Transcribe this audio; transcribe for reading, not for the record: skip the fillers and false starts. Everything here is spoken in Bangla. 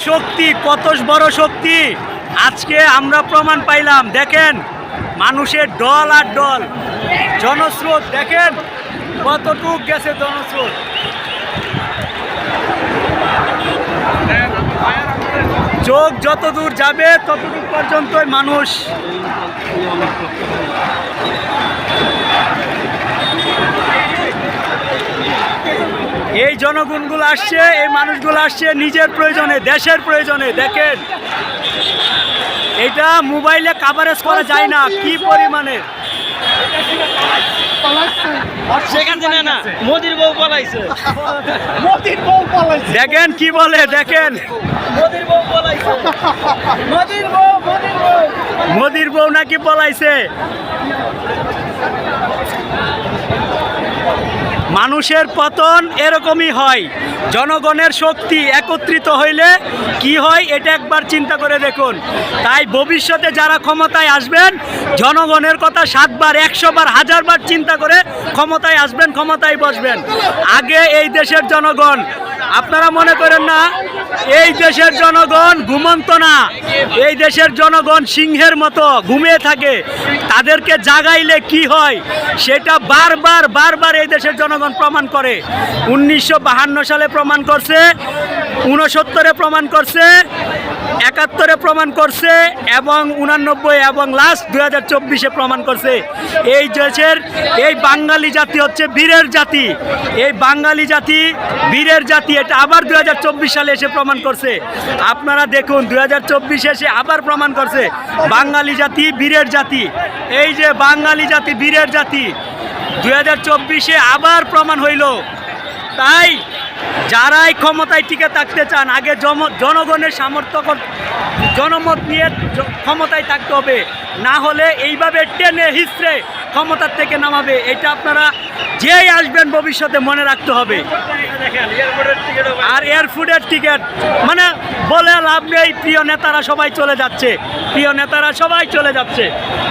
শক্তি কত বড় শক্তি আজকে আমরা প্রমাণ পাইলাম। দেখেন মানুষের দল আর দল, জনস্রোত দেখেন কতটুক গেছে জনস্রোত। চোখ যত দূর যাবে ততটুক পর্যন্তই মানুষ। এই জনগণগুলো আসছে, এই মানুষগুলো আসছে নিজের প্রয়োজনে, দেশের প্রয়োজনে। দেখেন এটা মোবাইলে কাভারেজ করা যায় না কি পরিমাণে। দেখেন কি বলে, দেখেন মোদির বউ নাকি পলাইছে। মানুষের পতন এরকমই হয়, জনগণের শক্তি একত্রিত হইলে কি হয় এটা একবার চিন্তা করে দেখুন। তাই ভবিষ্যতে যারা ক্ষমতায় আসবেন জনগণের কথা 7 বার 100 বার 1000 বার চিন্তা করে ক্ষমতায় আসবেন, ক্ষমতায় বসবেন। আগে এই দেশের জনগণ, আপনারা মনে করেন না এই দেশের জনগণ ঘুমন্ত না, এই দেশের জনগণ সিংহের মতো ঘুমিয়ে থাকে। তাদেরকে জাগাইলে কি হয় সেটা বারবার বারবার এই দেশের জনগণ প্রমাণ করে। 1952 সালে প্রমাণ করছে, 69-এ প্রমাণ করছে, 71-এ প্রমাণ করছে এবং 89 এবং লাস্ট 2024-এ প্রমাণ করছে। এই দেশের এই বাঙালি জাতি হচ্ছে বীরের জাতি, এই বাঙালি জাতি বীরের জাতি। এটা আবার 2024 সালে এসে প্রমাণ করছে। আপনারা দেখুন 2024 এসে আবার প্রমাণ করছে বাঙালি জাতি বীরের জাতি। এই যে বাঙালি জাতি বীরের জাতি 2024-এ আবার প্রমাণ হইল। তাই যারাই ক্ষমতায় টিকে থাকতে চান আগে জনগণের সামর্থ্য জনমত নিয়ে ক্ষমতায় থাকতে হবে, না হলে এইভাবে টেনে হিস্ট্রে ক্ষমতার থেকে নামাবে। এটা আপনারা যেই আসবেন ভবিষ্যতে মনে রাখতে হবে। আর এয়ারপোর্টের টিকিট মানে বলে লাভ নেই, প্রিয় নেতারা সবাই চলে যাচ্ছে, প্রিয় নেতারা সবাই চলে যাচ্ছে।